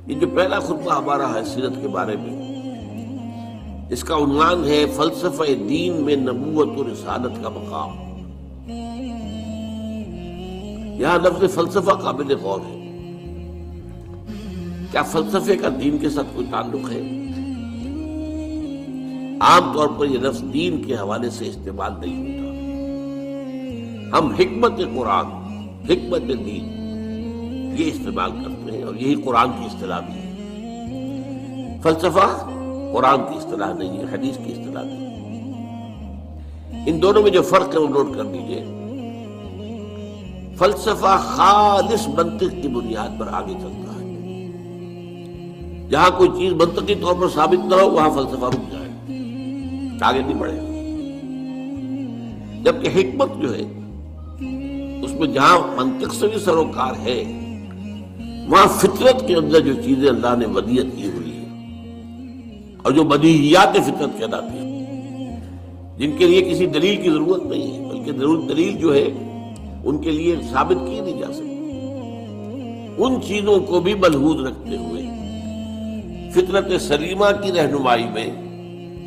یہ جو پہلا خطبہ ہمارا ہے سیرت کے بارے میں، اس کا عنوان ہے فلسفہ دین میں نبوت و رسالت کا مقام۔ یہاں لفظ فلسفہ قابل غور ہے۔ کیا فلسفے کا دین کے ساتھ کوئی تعلق ہے؟ عام طور پر یہ لفظ دین کے حوالے سے استعمال نہیں ہوتا۔ ہم حکمت قرآن، حکمت دین یہ استعمال کرتے ہیں، اور یہی قرآن کی اصطلاح بھی ہے۔ فلسفہ قرآن کی اصطلاح نہیں ہے، حدیث کی اصطلاح نہیں۔ ان دونوں میں جو فرق ہے وہ نوٹ کر لیجیے۔ فلسفہ خالص منطق کی بنیاد پر آگے چلتا ہے۔ جہاں کوئی چیز منطقی طور پر ثابت نہ ہو وہاں فلسفہ رک جائے، آگے نہیں بڑھے گا۔ جبکہ حکمت جو ہے اس میں جہاں منطق سے بھی سروکار ہے، وہاں فطرت کے اندر جو چیزیں اللہ نے ودیعت کی ہوئی ہے، اور جو بدیہیات فطرت کہلاتی ہیں، جن کے لیے کسی دلیل کی ضرورت نہیں ہے، بلکہ دلیل جو ہے ان کے لیے ثابت کی نہیں جا سکتی، ان چیزوں کو بھی ملحوظ رکھتے ہوئے فطرت سلیمہ کی رہنمائی میں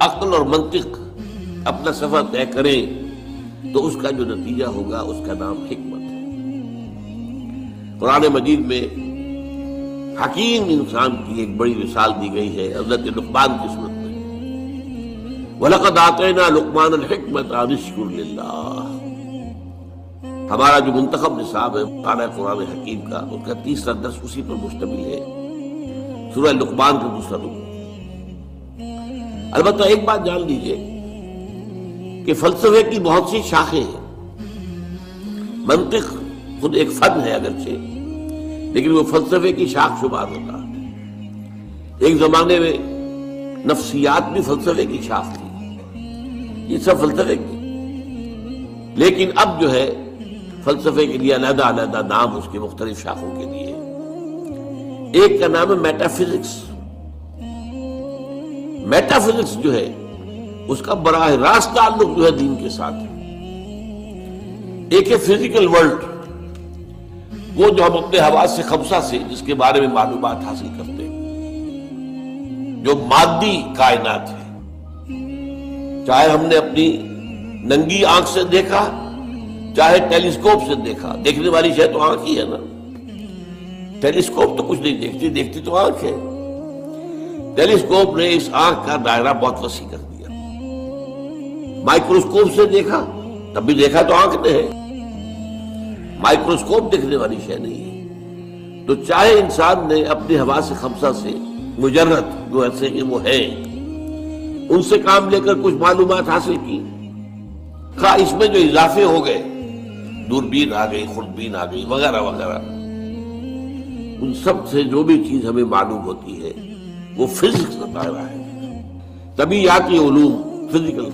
عقل اور منطق اپنا سفر طے کریں تو اس کا جو نتیجہ ہوگا اس کا نام حکمت ہے۔ قرآن مجید میں حکیم انسان کی ایک بڑی مثال دی گئی ہے حضرت لقمان کی صورت میں۔ وَلَقَدْ آتَيْنَا لُقْمَانَ الْحِكْمَةَ أَنِ اشْكُرْ لِلَّهِ۔ ہمارا جو منتخب نصاب ہے قرآن حکیم کا، اس کا تیسرا درس اسی پر مشتمل ہے، سورہ لقمان کا دوسرا رکن۔ البتہ ایک بات جان لیجئے کہ فلسفے کی بہت سی شاخیں ہیں۔ منطق خود ایک فن ہے اگرچہ، لیکن وہ فلسفے کی شاخ شمار ہوتا ہے۔ ایک زمانے میں نفسیات بھی فلسفے کی شاخ تھی، یہ سب فلسفے کی، لیکن اب جو ہے فلسفے کے لیے علیحدہ علیحدہ نام اس کے مختلف شاخوں کے لیے۔ ایک کا نام ہے میٹا فزکس۔ میٹا فزکس جو ہے اس کا براہ راست تعلق جو ہے دین کے ساتھ ہے۔ ایک ہے فزیکل ورلڈ، وہ جو ہم اپنے حواس سے خمسہ سے جس کے بارے میں معلومات حاصل کرتے ہیں، جو مادی کائنات ہے، چاہے ہم نے اپنی ننگی آنکھ سے دیکھا، چاہے ٹیلیسکوپ سے دیکھا۔ دیکھنے والی شے تو آنکھ ہی ہے نا، ٹیلیسکوپ تو کچھ نہیں دیکھتی، دیکھتی تو آنکھ ہے۔ ٹیلیسکوپ نے اس آنکھ کا دائرہ بہت وسیع کر دیا۔ مائکروسکوپ سے دیکھا تب بھی دیکھا تو آنکھ نے ہے، مائکروسکوپ دیکھنے والی شے نہیں ہے۔ تو چاہے انسان نے اپنے حواس خمسہ سے مجرد جو ایسے کہ وہ ہے ان سے کام لے کر کچھ معلومات حاصل کی، خواہ اس میں جو اضافے ہو گئے، دوربین آ گئی، خوردبین آ گئی، وغیرہ وغیرہ، ان سب سے جو بھی چیز ہمیں معلوم ہوتی ہے وہ فزکس کا دائرہ ہے، طبیعیاتی علوم، فزیکل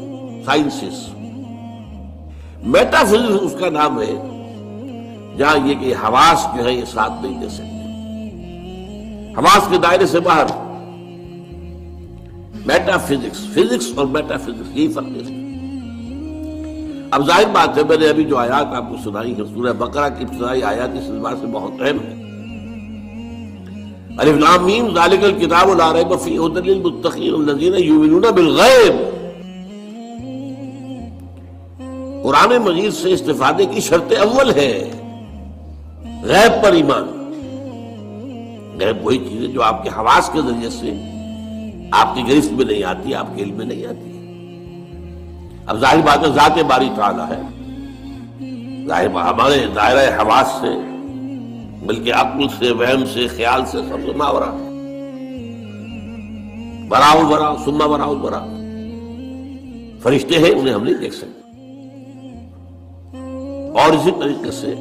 سائنسز۔ میٹا فزکس اس کا نام ہے جہاں یہ کہ حواس جو ہے یہ ساتھ نہیں دے سکتے، حواس کے دائرے سے باہر۔ میٹا فزکس، فزکس اور میٹا فزکس یہی فرق ہے۔ اب ظاہر بات ہے، میں نے ابھی جو آیات آپ کو سنائی ہے سورہ بقرہ کی ابتدائی آیات اس اعتبار سے بہت اہم ہے۔ الف لام میم ذالک الکتاب لا ریب فیہ ھدی للمتقین الذین یؤمنون بالغیب۔ قرآن مجید سے استفادے کی شرط اول ہے غیب پر ایمان۔ غیب وہی چیز ہے جو آپ کے حواس کے ذریعے سے آپ کی گرفت میں نہیں آتی، آپ کے علم میں نہیں آتی۔ اب ظاہر بات ہے ذات باری تعالیٰ ہے، ظاہر ہمارے دائرہ حواس سے بلکہ عقل سے، وہم سے، خیال سے سب سے ماورا، براء البراء ثم براء البراء۔ فرشتے ہیں انہیں ہم نہیں دیکھ سکتے، اور اسی طریقے سے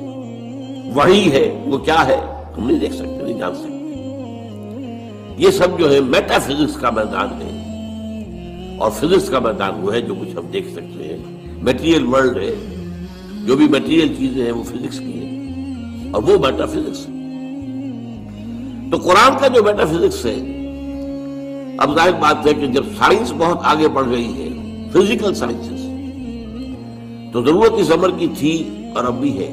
وحی ہے وہ کیا ہے ہم نہیں دیکھ سکتے، نہیں جان سکتے۔ یہ سب جو ہے میٹا فزکس کا میدان ہے، اور فزکس کا میدان وہ ہے جو کچھ ہم دیکھ سکتے ہیں۔ میٹیریل ورلڈ ہے، جو بھی میٹیریل چیزیں ہیں وہ فزکس کی ہیں، اور وہ میٹا فزکس ہے۔ تو قرآن کا جو میٹا فزکس ہے، اب ظاہر بات ہے کہ جب سائنس بہت آگے بڑھ گئی ہے، فزیکل سائنسز، تو ضرورت اس امر کی تھی اور اب بھی ہے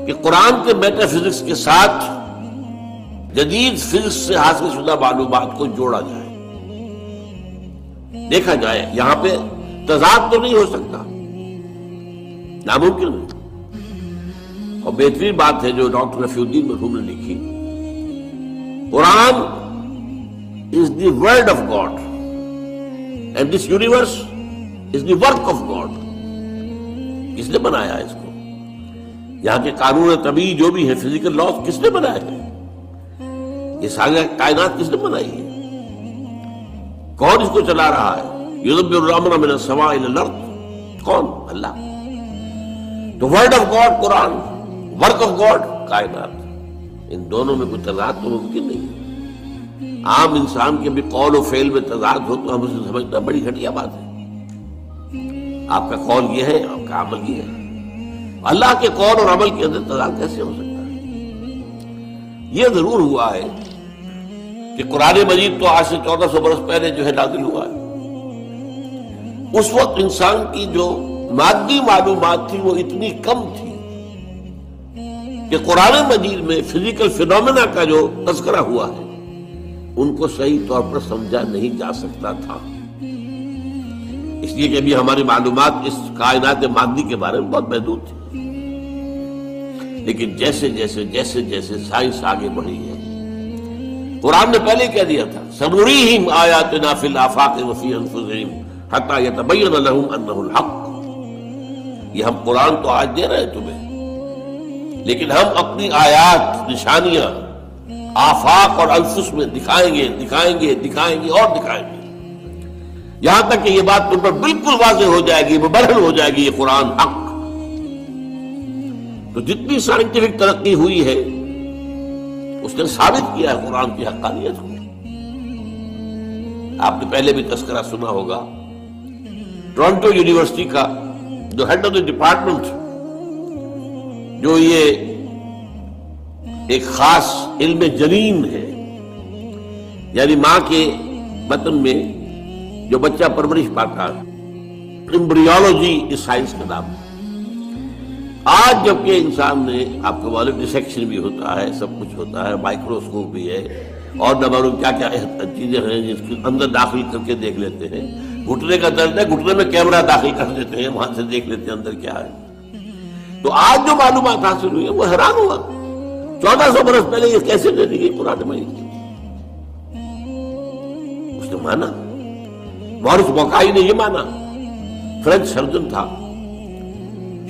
کہ قرآن کے میٹا فزکس کے ساتھ جدید فزکس سے حاصل شدہ معلومات کو جوڑا جائے، دیکھا جائے۔ یہاں پہ تضاد تو نہیں ہو سکتا، ناممکن ہے۔ اور بہترین بات ہے جو ڈاکٹر رفیع الدین مرحوم نے لکھی، قرآن is the word of God and this universe is the work of God۔ کس نے بنایا اس کو؟ یہاں کے قانون طبیعی جو بھی ہے، فزیکل لاز، کس نے بنائے ہیں؟ یہ ساری کائنات کس نے بنائی ہے؟ کون اس کو چلا رہا ہے؟ یدبر الامر من السماء الى الارض، کون؟ اللہ۔ تو word of God Quran, work of God کائنات، ان دونوں میں کوئی تضاد تو ممکن نہیں ہے۔ عام انسان کے بھی قول و فعل میں تضاد ہو تو ہم اسے سمجھنا بڑی گھٹیا بات ہے۔ آپ کا قول یہ ہے، آپ کا عمل یہ ہے، اللہ کے قول اور عمل کے اندر تضاد کیسے ہو سکتا ہے؟ یہ ضرور ہوا ہے کہ قرآن مجید تو آج سے 1400 برس پہلے جو ہے نازل ہوا ہے، اس وقت انسان کی جو مادی معلومات تھی وہ اتنی کم تھی کہ قرآن مجید میں فزیکل فینومینا کا جو تذکرہ ہوا ہے ان کو صحیح طور پر سمجھا نہیں جا سکتا تھا، اس لیے کہ ابھی ہماری معلومات اس کائنات مادی کے بارے میں بہت محدود تھی۔ لیکن جیسے جیسے جیسے جیسے سائنس آگے بڑھی ہے، قرآن نے پہلے کہہ دیا تھا سنریہم آیاتنا فی الآفاق وفی انفسہم حتی یتبین لہم انہ الحق۔ یہ ہم قرآن تو آج دے رہے ہیں تمہیں، لیکن ہم اپنی آیات، نشانیاں آفاق اور انفس میں دکھائیں گے دکھائیں گے دکھائیں گے اور دکھائیں گے، یہاں تک کہ یہ بات تم پر بالکل واضح ہو جائے گی، مبرہن ہو جائے گی، یہ قرآن حق۔ تو جتنی سائنٹیفک ترقی ہوئی ہے اس نے ثابت کیا ہے قرآن کی حقانیت کو۔ آپ نے پہلے بھی تذکرہ سنا ہوگا، ٹورنٹو یونیورسٹی کا جو ہیڈ آف دی ڈپارٹمنٹ، جو یہ ایک خاص علم جنین ہے، یعنی ماں کے بطن میں جو بچہ پرورش پاتا ہے، ایمبریولوجی اس سائنس کا نام ہے۔ آج جبکہ انسان نے، آپ کو معلوم ڈسیکشن بھی ہوتا ہے، سب کچھ ہوتا ہے، مائکروسکوپ بھی ہے، اور نہ معلوم کیا کیا چیزیں ہیں جس کے اندر داخل کر کے دیکھ لیتے ہیں۔ گھٹنے کا درد ہے، گھٹنے میں کیمرہ داخل کر دیتے ہیں، وہاں سے دیکھ لیتے ہیں اندر کیا ہے۔ تو آج جو معلومات حاصل ہوئی ہے وہ حیران ہوا، 1400 برس پہلے یہ کیسے دے دی گئی قرآن مجید کی؟ اس نے مانا، مورس بوکائی نے یہ مانا، فرینچ سرجن تھا،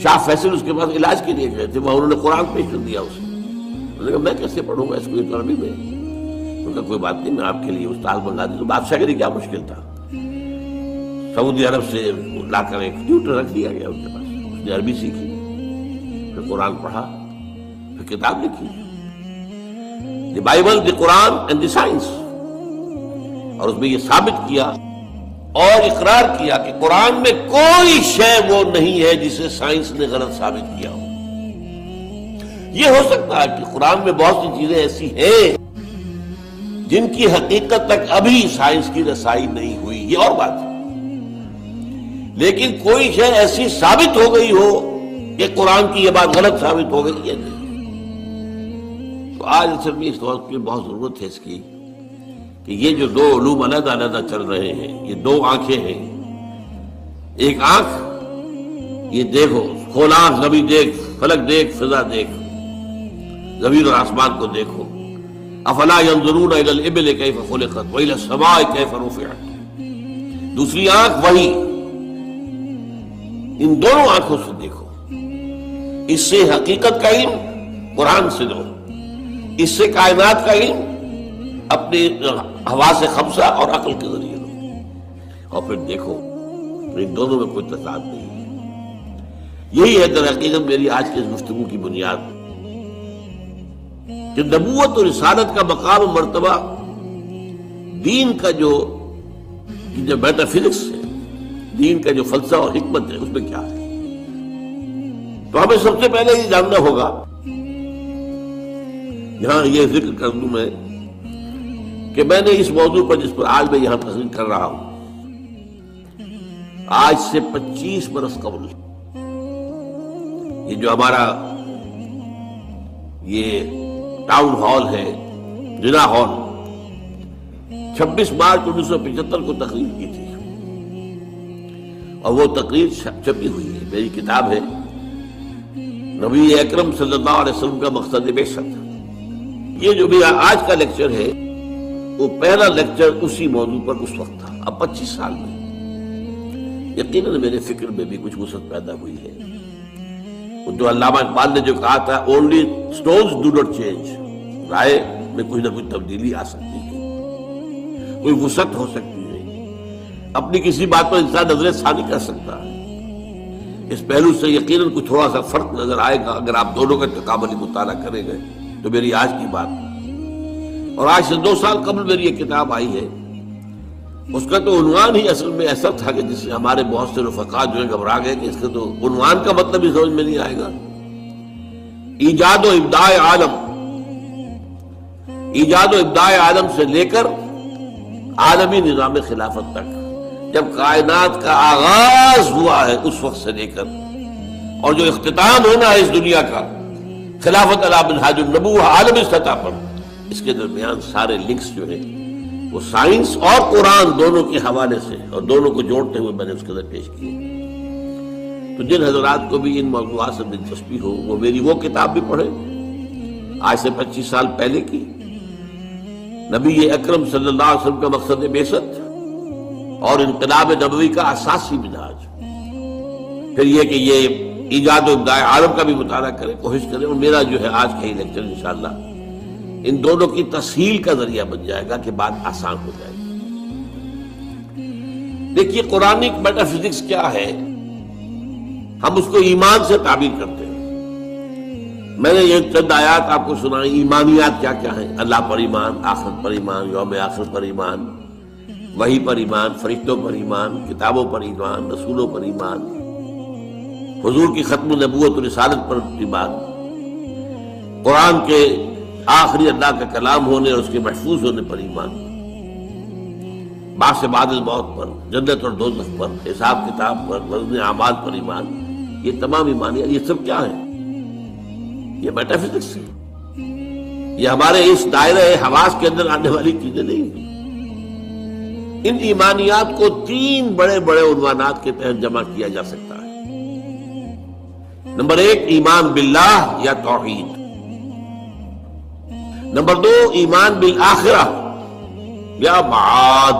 شاہ فیصل اس کے پاس علاج کے لیے گئے تھے، وہاں انہوں نے قرآن پیش کر دیا اسے۔ انہوں نے کہا میں کیسے پڑھوں گا اس کو، یہ تو عربی میں۔ انہوں نے کہا کوئی بات نہیں، میں آپ کے لیے استاد منگا دوں۔ تو بادشاہ کے لیے کیا مشکل تھا، سعودی عرب سے لا کر ایک ٹیوٹر رکھ دیا گیا ان کے پاس، اس نے عربی سیکھی، پھر قرآن پڑھا، پھر کتاب لکھی، the Bible, the Quran and the science, اور اس میں یہ ثابت کیا اور اقرار کیا کہ قرآن میں کوئی شے وہ نہیں ہے جسے سائنس نے غلط ثابت کیا ہو۔ یہ ہو سکتا ہے کہ قرآن میں بہت سی چیزیں ایسی ہیں جن کی حقیقت تک ابھی سائنس کی رسائی نہیں ہوئی، یہ اور بات ہے، لیکن کوئی شے ایسی ثابت ہو گئی ہو کہ قرآن کی یہ بات غلط ثابت ہو گئی، یہ نہیں۔ تو آج اصل میں اس وقت میں بہت ضرورت ہے اس کی کہ یہ جو دو علوم علیحدہ علیحدہ چل رہے ہیں، یہ دو آنکھیں ہیں، ایک آنکھ یہ دیکھو، کھول آنکھ، زمین دیکھ، فلک دیکھ، فضا دیکھ، زمین اور آسمان کو دیکھو، افلا ينظرون الى الابل كيف خلقت والى السماء كيف رفعت۔ دوسری آنکھ وہی، ان دونوں آنکھوں سے دیکھو، اس سے حقیقت کا علم قرآن سے لو، اس سے کائنات کا علم اپنے حواس خمسہ اور عقل کے ذریعے لو، اور پھر دیکھو ان دونوں میں کوئی تضاد نہیں ہے۔ یہی ہے در حقیقت میری آج کی اس گفتگو کی بنیاد، کہ نبوت اور رسالت کا مقام و مرتبہ دین کا جو میٹا فزکس ہے، دین کا جو فلسفہ اور حکمت ہے، اس میں کیا ہے۔ تو ہمیں سب سے پہلے یہ جاننا ہوگا، یہاں یہ ذکر کر دوں میں کہ میں نے اس موضوع پر جس پر آج میں یہاں تقریر کر رہا ہوں، آج سے 25 برس قبل یہ جو ہمارا یہ ٹاؤن ہال ہے جنا ہال 26 مارچ 1975 کو تقریر کی تھی، اور وہ تقریر چھپی ہوئی ہے، میری کتاب ہے نبی اکرم صلی اللہ علیہ وسلم کا مقصد بعثت۔ یہ جو بھی آج کا لیکچر ہے وہ پہلا لیکچر اسی موضوع پر اس وقت تھا، اب 25 سال میں یقیناً میرے فکر میں بھی کچھ وسعت پیدا ہوئی ہے۔ وہ جو علامہ اقبال نے جو کہا تھا only stones do not change, رائے میں کچھ نہ کچھ تبدیلی آ سکتی ہے، کوئی وسعت ہو سکتی ہے، اپنی کسی بات پر انسان نظر ثانی کر سکتا ہے۔ اس پہلو سے یقیناً کچھ تھوڑا سا فرق نظر آئے گا اگر آپ دونوں کا تقابلی مطالعہ کریں گے تو۔ میری آج کی بات اور آج سے 2 سال قبل میری یہ کتاب آئی ہے، اس کا تو عنوان ہی اصل میں ایسا تھا کہ جس سے ہمارے بہت سے رفقا جو ہے گھبرا گئے کہ اس کا تو عنوان کا مطلب ہی سمجھ میں نہیں آئے گا۔ ایجاد و ابداع عالم، ایجاد و ابداع عالم سے لے کر عالمی نظام خلافت تک، جب کائنات کا آغاز ہوا ہے اس وقت سے لے کر اور جو اختتام ہونا ہے اس دنیا کا خلافت علی منہاج النبوہ عالمی سطح پر، اس کے درمیان سارے لنکس جو ہیں وہ سائنس اور قرآن دونوں کے حوالے سے اور دونوں کو جوڑتے ہوئے میں نے اس کے اندر پیش کیے۔ تو جن حضرات کو بھی ان موضوعات سے دلچسپی ہو وہ میری وہ کتاب بھی پڑھیں آج سے 25 سال پہلے کی، نبی اکرم صلی اللہ علیہ وسلم کا مقصد بعثت اور انقلاب نبوی کا اساسی منہاج۔ پھر یہ کہ یہ ایجاد و ابداع عالم کا بھی مطالعہ کریں، کوشش کریں، اور میرا جو ہے آج کا ہی لیکچر انشاءاللہ ان دونوں کی تسہیل کا ذریعہ بن جائے گا کہ بات آسان ہو جائے گی۔ دیکھیے قرآنک میٹا فزکس کیا ہے، ہم اس کو ایمان سے تعبیر کرتے ہیں۔ میں نے یہ چند آیات آپ کو سنائی، ایمانیات کیا کیا ہیں، اللہ پر ایمان، آخرت پر ایمان، یوم آخرت پر ایمان، وحی پر ایمان، فرشتوں پر ایمان، کتابوں پر ایمان، رسولوں پر ایمان، حضور کی ختم نبوت و رسالت پر ایمان، قرآن کے آخری اللہ کا کلام ہونے اور اس کے محفوظ ہونے پر ایمان، بعث بعد الموت پر، جنت اور دوزخ پر، حساب کتاب پر، وزن اعمال پر ایمان۔ یہ تمام ایمانیات، یہ سب کیا ہے؟ یہ میٹا فزکس ہے، یہ ہمارے اس دائرہ حواس کے اندر آنے والی چیزیں نہیں ہیں۔ ان ایمانیات کو 3 بڑے بڑے عنوانات کے تحت جمع کیا جا سکتا ہے۔ نمبر 1 ایمان باللہ یا توحید، نمبر 2 ایمان بالآخرہ یا معاد۔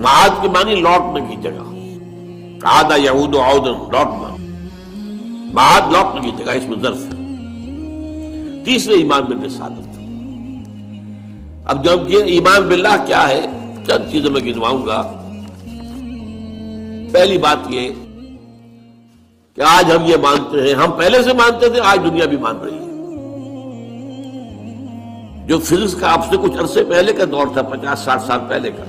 معاد کے معنی لوٹنے کی جگہ، عاد یعود عودا، لوٹنا، معاد لوٹنے کی جگہ، اس میں ظرف ہے۔ تیسرے ایمان بالرسالت۔ اب جب یہ ایمان باللہ کیا ہے، چند چیزیں میں گنواؤں گا۔ پہلی بات یہ کہ آج ہم یہ مانتے ہیں، ہم پہلے سے مانتے تھے، آج دنیا بھی مان رہی ہے۔ جو فزکس کا اب سے کچھ عرصے پہلے کا دور تھا، 50-60 سال پہلے کا،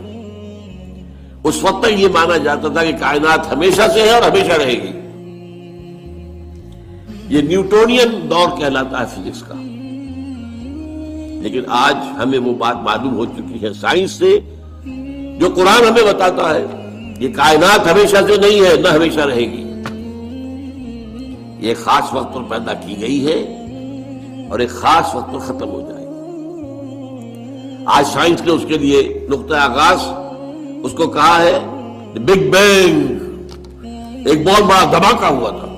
اس وقت تک یہ مانا جاتا تھا کہ کائنات ہمیشہ سے ہے اور ہمیشہ رہے گی۔ یہ نیوٹونین دور کہلاتا ہے فزکس کا۔ لیکن آج ہمیں وہ بات معلوم ہو چکی ہے سائنس سے، جو قرآن ہمیں بتاتا ہے، یہ کائنات ہمیشہ سے نہیں ہے، نہ ہمیشہ رہے گی۔ یہ خاص وقت پر پیدا کی گئی ہے اور ایک خاص وقت پر ختم ہو جائے گی۔ آج سائنس نے اس کے لیے نقطہ آغاز اس کو کہا ہے بگ بینگ، ایک بہت بڑا دھماکہ ہوا تھا،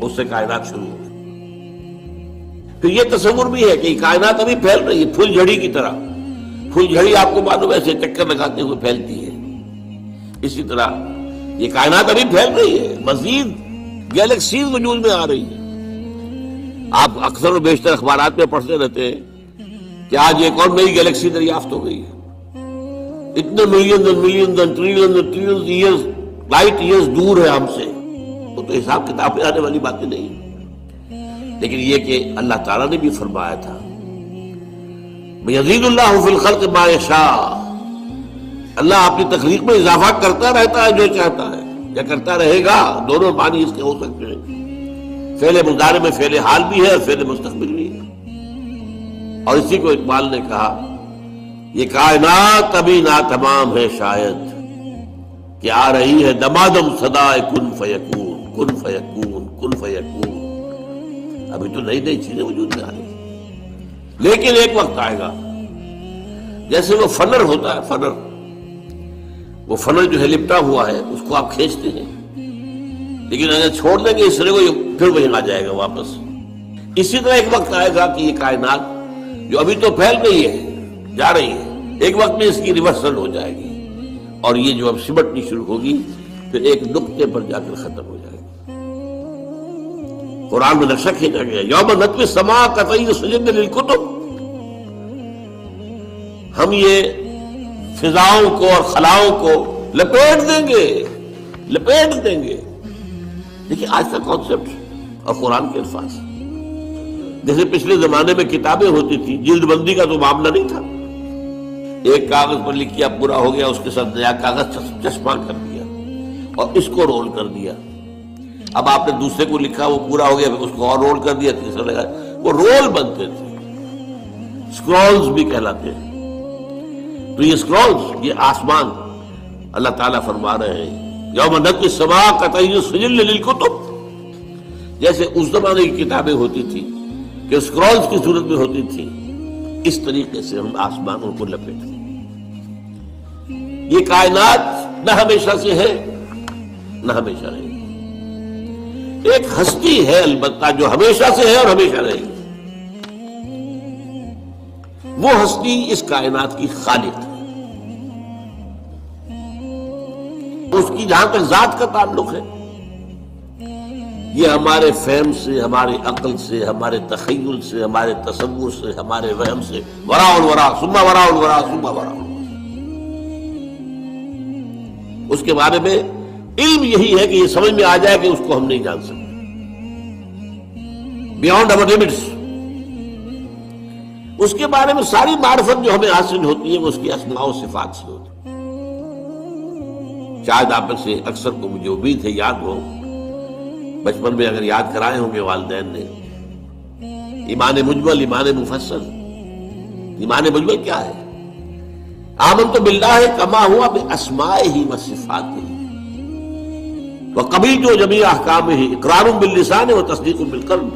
اس سے کائنات شروع ہو گئی۔ پھر یہ تصور بھی ہے کہ کائنات ابھی پھیل رہی ہے، پھول جھڑی کی طرح۔ پھول جھڑی آپ کو معلوم ہے ایسے چکر لگاتے ہوئے پھیلتی ہے، اسی طرح یہ کائنات ابھی پھیل رہی ہے، مزید گیلیکسیز وجود میں آ رہی ہے۔ آپ اکثر و بیشتر اخبارات میں پڑھتے رہتے ہیں کہ آج ایک اور نئی گیلیکسی دریافت ہو گئی ہے، اتنے million trillion years, light years دور ہے ہم سے۔ وہ تو حساب کتاب میں آنے والی باتیں نہیں ہیں، لیکن یہ کہ اللہ تعالیٰ نے بھی فرمایا تھا یزید اللہ فی الخلق ما یشاء، اللہ اپنی تخلیق میں اضافہ کرتا رہتا ہے جو چاہتا ہے، یا کرتا رہے گا، دونوں معنی اس کے ہو سکتے ہیں۔ فعل مضارع میں فعل حال بھی ہے اور فعل مستقبل بھی ہے۔ اور اسی کو اقبال نے کہا یہ کائنات ابھی ناتمام ہے شاید، کہ آ رہی ہے دمادم صدائے کن فیکون، کن فیکون، کن فیکون۔ ابھی تو نئی نئی چیزیں وجود میں آ رہی ہیں، لیکن ایک وقت آئے گا جیسے وہ فنر ہوتا ہے، فنر، وہ فنر جو ہے لپٹا ہوا ہے اس کو آپ کھینچتے ہیں، لیکن اگر چھوڑ دیں گے اس طرح کو یہ پھر وہیں آ جائے گا واپس۔ اسی طرح ایک وقت آئے گا کہ یہ کائنات جو ابھی تو پھیل رہی ہے، جا رہی ہے، ایک وقت میں اس کی ریورسل ہو جائے گی، اور یہ جو اب سمٹنی شروع ہوگی پھر ایک نقطے پر جا کر ختم ہو جائے گی۔ قرآن میں نقشہ کھینچا گیا، یوم نطوی السماء کطی السجل للکتب، ہم یہ فضاؤں کو اور خلاؤں کو لپیٹ دیں گے، لپیٹ دیں گے۔ دیکھیے آج کا کانسیپٹ اور قرآن کے الفاظ، جیسے پچھلے زمانے میں کتابیں ہوتی تھی، جلد بندی کا تو معاملہ نہیں تھا، ایک کاغذ پر لکھ کیا پورا ہو گیا، اس کے ساتھ نیا کاغذ چسپاں کر دیا اور اس کو رول کر دیا۔ اب آپ نے دوسرے کو لکھا، وہ پورا ہو گیا، پھر اس کو اور رول کر دیا، تیسرا لگا، وہ رول بنتے تھے، سکرولز بھی کہلاتے ہیں۔ تو یہ سکرولز، یہ آسمان، اللہ تعالیٰ فرما رہے ہیں یوم نطوی السماء کطی السجل للکتب، جیسے اس زمانے کی کتابیں ہوتی تھی کہ سکرولز کی صورت میں ہوتی تھی، اس طریقے سے ہم آسمانوں کو لپیٹ دیں۔ یہ کائنات نہ ہمیشہ سے ہے نہ ہمیشہ رہے گی، ایک ہستی ہے البتہ جو ہمیشہ سے ہے اور ہمیشہ رہے گی، وہ ہستی اس کائنات کی خالق ہے۔ اس کی جہاں تک ذات کا تعلق ہے، یہ ہمارے فہم سے، ہماری عقل سے، ہمارے تخیل سے، ہمارے تصور سے، ہمارے وہم سے وراء الورا ثم وراء الورا ثم وراء الورا، اس کے بارے میں علم یہی ہے کہ یہ سمجھ میں آ جائے کہ اس کو ہم نہیں جان سکتے، بیانڈ اور لمٹس۔ اس کے بارے میں ساری معرفت جو ہمیں حاصل ہوتی ہے وہ اس کی اسماء و صفات سے ہوتی ہے۔ شاید آپ میں سے اکثر کو مجھے امید ہے یاد ہو، بچپن میں اگر یاد کرائے ہوں گے والدین نے، ایمان مجمل، ایمان مفصل۔ ایمان مجمل کیا ہے؟ آمنت باللہ کما ہوا باسمائہ و صفاتہ وقبلت جمیع احکامہ اقرار باللسان و تصدیق بالقلب۔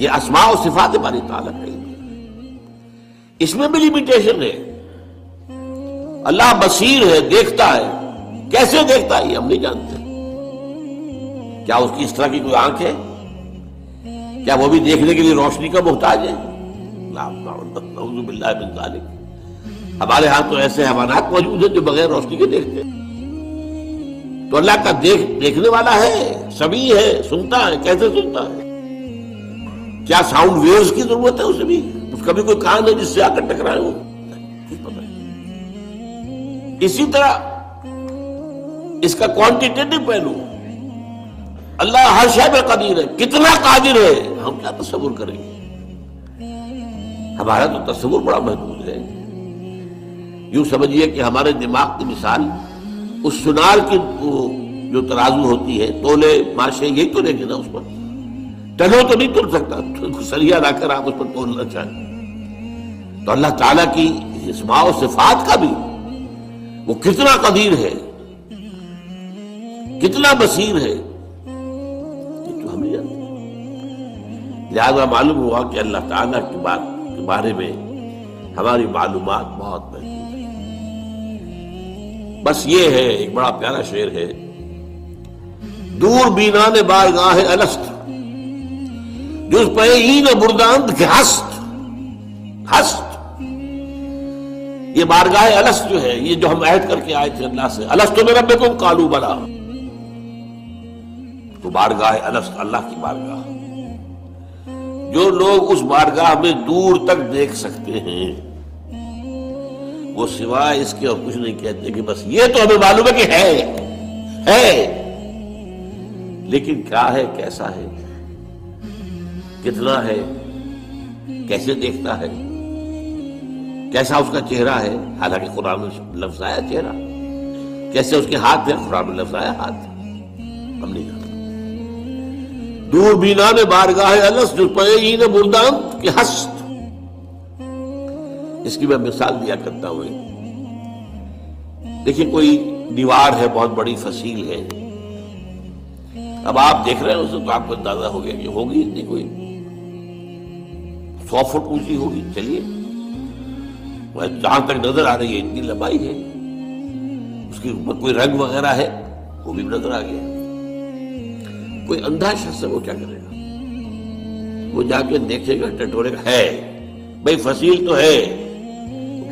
یہ اسماء و صفات باری تعالیٰ کا علم ہے، اس میں بھی لمیٹیشن ہے۔ اللہ بصیر ہے، دیکھتا ہے، کیسے دیکھتا ہے یہ ہم نہیں جانتے۔ کیا اس کی اس طرح کی کوئی آنکھ ہے؟ کیا وہ بھی دیکھنے کے لیے روشنی کا محتاج ہے؟ نعوذ باللہ من ذالک۔ ہمارے ہاں تو ایسے حیوانات موجود ہیں جو بغیر روشنی کے دیکھتے ہیں، تو اللہ کا دیکھنے والا ہے، سمیع ہے، سنتا ہے، کیسے سنتا ہے؟ کیا ساؤنڈ ویوز کی ضرورت ہے اسے بھی؟ اس کا بھی کوئی کان ہے جس سے آ کر ٹکرائے وہ؟ اسی طرح اس کا کوانٹیٹیو پہلو، اللہ ہر شے پہ قدیر ہے، کتنا قادر ہے ہم کیا تصور کریں گے؟ ہمارا تو تصور بڑا محدود ہے۔ یوں سمجھیے کہ ہمارے دماغ کی مثال اس سنار کی جو ترازو ہوتی ہے، تولے ماشے یہی تو لے گے نا، اس پر ٹنوں تو نہیں تول سکتا، سریا لا کر آپ اس پر تولنا چاہیں۔ تو اللہ تعالیٰ کی اسماء و صفات کا بھی وہ کتنا قدیر ہے، کتنا بصیر ہے، یہ تو ہم نہیں جانتے۔ لہذا معلوم ہوا کہ اللہ تعالیٰ کی بات کے بارے میں ہماری معلومات بہت محدود ہیں۔ بس یہ ہے، ایک بڑا پیارا شعر ہے، دور بینان بارگاہ الست جز پہ این برداند کے ہست، ہست۔ یہ بارگاہ الست جو ہے، یہ جو ہم عہد کر کے آئے تھے اللہ سے، الست بربکم قالوا بلی، تو بارگاہ الست اللہ کی بارگاہ، جو لوگ اس بارگاہ میں دور تک دیکھ سکتے ہیں وہ سوائے اس کے اور کچھ نہیں کہتے کہ بس یہ تو ہمیں معلوم ہے کہ ہے، لیکن کیا ہے، کیسا ہے، کتنا ہے، کیسے دیکھتا ہے، کیسا اس کا چہرہ ہے، حالانکہ قرآن میں لفظ آیا چہرہ، کیسے اس کے ہاتھ ہے، قرآن میں لفظ آیا ہاتھ، ہم نہیں جانتے۔ دور بینان بارگاہ الست جو پئین برداند کے ہست، اس کی میں مثال دیا کرتا ہوں۔ دیکھیں کوئی دیوار ہے، بہت بڑی فصیل ہے، اب آپ دیکھ رہے ہیں اسے تو آپ کو اندازہ ہو گیا کہ ہوگی اتنی کوئی 100 فٹ اونچی ہوگی، چلیے جہاں تک نظر آ رہی ہے اتنی لمبائی ہے، اس کے اوپر کوئی رنگ وغیرہ ہے وہ بھی نظر آ گیا۔ کوئی اندھا شخص ہے وہ کیا کرے گا؟ وہ جا کے دیکھے گا، ٹٹورے گا، ہے بھائی فصیل تو ہے،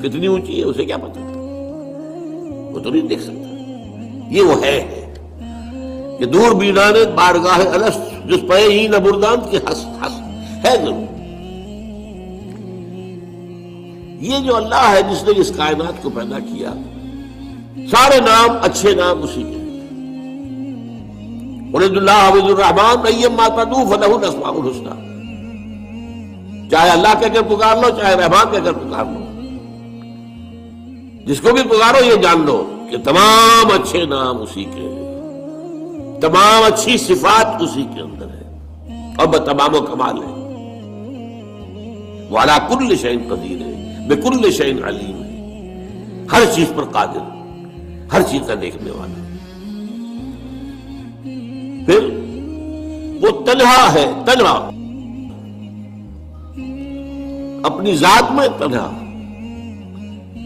کتنی اونچی ہے اسے کیا پتا، وہ تو نہیں دیکھ سکتا۔ یہ وہ ہے کہ دور بینان بارگاہ الست جس پہ ہی نہ بردان کی ہس ہس ہے ضرور۔ یہ جو اللہ ہے جس نے اس کائنات کو پیدا کیا، سارے نام اچھے نام اسی کے ہیں۔ قل اللہ عبد الرحمن ایما تدعوا فلہ الاسماء الحسنی، چاہے اللہ کہہ کر پکار لو، چاہے رحمان کہہ کر پکار لو، جس کو بھی پکارو یہ جان لو کہ تمام اچھے نام اسی کے ہیں، تمام اچھی صفات اسی کے اندر ہے اور بتمام و کمال ہے۔ وعلی کل شیء قدیر ہے، بکل شیء علیم ہے، ہر چیز پر قادر، ہر چیز کا دیکھنے والا۔ پھر وہ تنہا ہے، تنہا اپنی ذات میں تنہا،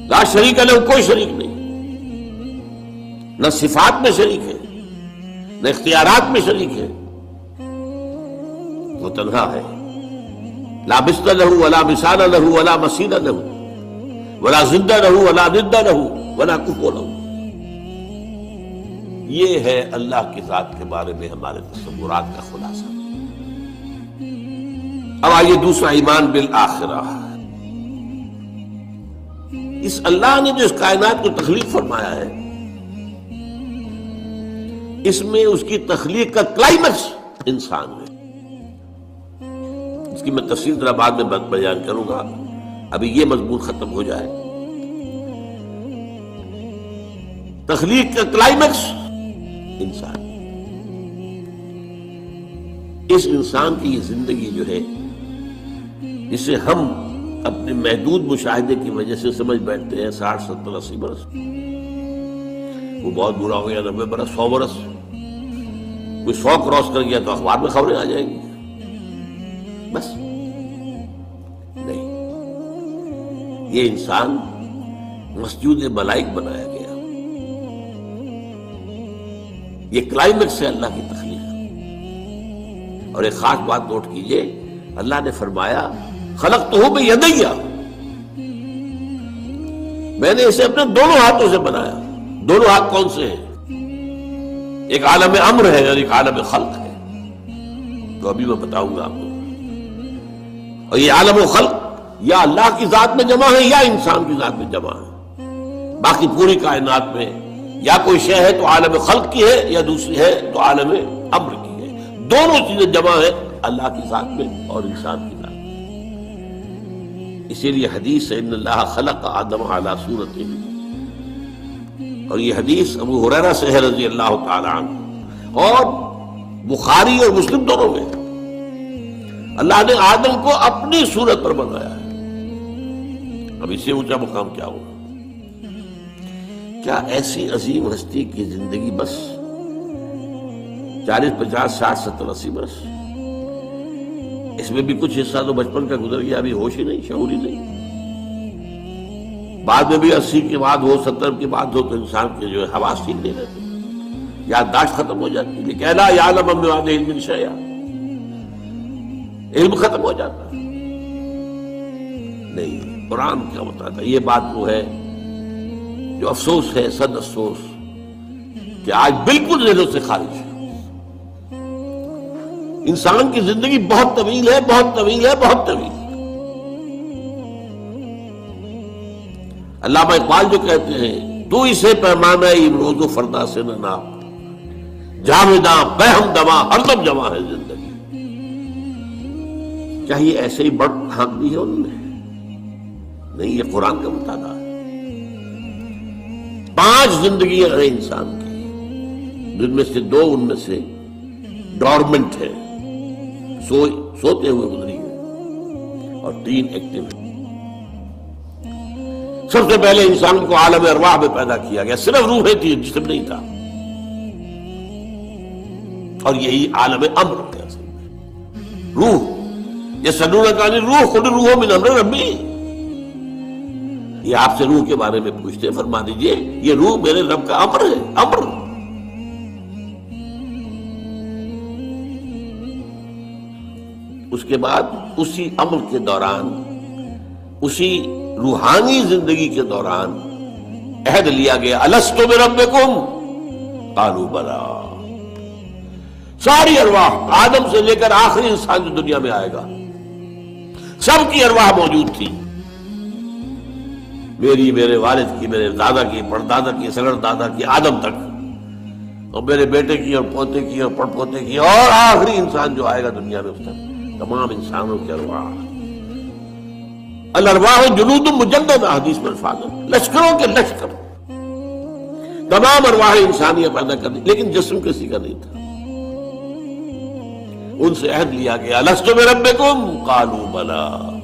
لا شریک لہ، کوئی شریک نہیں، نہ صفات میں شریک ہے نہ اختیارات میں شریک ہے، وہ تنہا ہے۔ لا مثل لہ ولا مثال لہ ولا مثیل لہ ولا ضد لہ ولا ند لہ ولا کفو لہ۔ یہ ہے اللہ کی ذات کے بارے میں ہمارے تصورات کا خلاصہ۔ اب آئیے دوسرا، ایمان بالآخرہ۔ اس اللہ نے جو اس کائنات کو تخلیق فرمایا ہے، اس میں اس کی تخلیق کا کلائمیکس انسان ہے۔ اس کی میں تفصیل ذرا بعد میں بیان کروں گا، ابھی یہ مضمون ختم ہو جائے۔ تخلیق کا کلائمیکس انسان، اس انسان کی یہ زندگی جو ہے، جسے ہم اپنے محدود مشاہدے کی وجہ سے سمجھ بیٹھتے ہیں 60 70 80 برس، وہ بہت برا ہو گیا 90 برس 100 برس، کوئی 100 کراس کر گیا تو اخبار میں خبریں آ جائیں گی، بس نہیں، یہ انسان مسجود ملائک بنایا گیا۔ یہ کلائمیکس ہے اللہ کی تخلیق۔ اور ایک خاص بات نوٹ کیجئے، اللہ نے فرمایا خلقتہ بیدی، میں نے اسے اپنے دونوں ہاتھوں سے بنایا۔ دونوں ہاتھ کون سے ہیں؟ ایک عالم امر ہے اور ایک عالم خلق ہے، تو ابھی میں بتاؤں گا آپ کو۔ اور یہ عالم و خلق یا اللہ کی ذات میں جمع ہے یا انسان کی ذات میں جمع ہے۔ باقی پوری کائنات میں یا کوئی شے ہے تو عالم خلق کی ہے، یا دوسری ہے تو عالم امر کی ہے۔ دونوں چیزیں جمع ہے اللہ کی ذات میں اور انسان کی ذات میں۔ اسی لیے حدیث ہے ان اللہ خلق آدم علی صورتہ، اور یہ حدیث ابو ہریرہ سے ہے رضی اللہ تعالی عنہ، اور بخاری اور مسلم دونوں میں اللہ نے آدم کو اپنی صورت پر بنایا ہے۔ اب اس سے اونچا مقام کیا ہوگا؟ کیا ایسی عظیم ہستی کی زندگی بس 40 50 60 70 80 برس، اس میں بھی کچھ حصہ تو بچپن کا گزر گیا، ابھی ہوش ہی نہیں، شعور ہی نہیں، بعد میں بھی 80 کے بعد ہو 70 کے بعد ہو تو انسان کے جو ہے حواس ٹھیک نہیں رہتے، یادداشت ختم ہو جاتی ہے، لیکن لا یعلم من بعد علم شیئا، علم ختم ہو جاتا ہے۔ نہیں، قرآن کیا بتاتا ہے؟ یہ بات وہ ہے جو افسوس ہے، صد افسوس، کہ آج بالکل ذہنوں سے خارج ہے۔ انسان کی زندگی بہت طویل ہے، بہت طویل ہے، بہت طویل ہے۔ علامہ اقبال جو کہتے ہیں، تو اسے پیمانہ امروز و فردا سے نہ ناپ، جاویداں بہم دما ہر دم جمع ہے زندگی۔ کیا یہ ایسے ہی بڑھ ہانک دی ہے انہوں نے؟ نہیں، یہ قرآن کا مطالعہ ہے۔ 5 زندگیاں ہیں انسان کی، جن میں سے 2 ان میں سے ڈورمنٹ ہے، سوتے ہوئے گزری ہے، اور 3 ایکٹیو ہے۔ سب سے پہلے انسان کو عالم ارواح میں پیدا کیا گیا، صرف روحیں تھی، جسم نہیں تھا، اور یہی عالم امر ہے۔ روح یسألونک عن الروح قل الروح من امر ربی، یہ آپ سے روح کے بارے میں پوچھتے ہیں، فرما دیجئے یہ روح میرے رب کا امر ہے، امر۔ اس کے بعد اسی امر کے دوران، اسی روحانی زندگی کے دوران عہد لیا گیا، الست بربکم قالوا بلی۔ ساری ارواح آدم سے لے کر آخری انسان جو دنیا میں آئے گا، سب کی ارواح موجود تھی، میری، میرے والد کی، میرے دادا کی، پردادا کی، سگڑ دادا کی، آدم تک، اور میرے بیٹے کی اور پوتے کی اور پڑ پوتے کی، اور آخری انسان جو آئے گا دنیا میں اس تک، تمام انسانوں کی ارواح۔ الارواح جنود مجندہ، حدیث میں الفاظ ہے، لشکروں کے لشکر، تمام ارواح انسانیہ پیدا کر دی، لیکن جسم کسی کا نہیں تھا۔ ان سے عہد لیا گیا، الست بربکم قالوا بلی،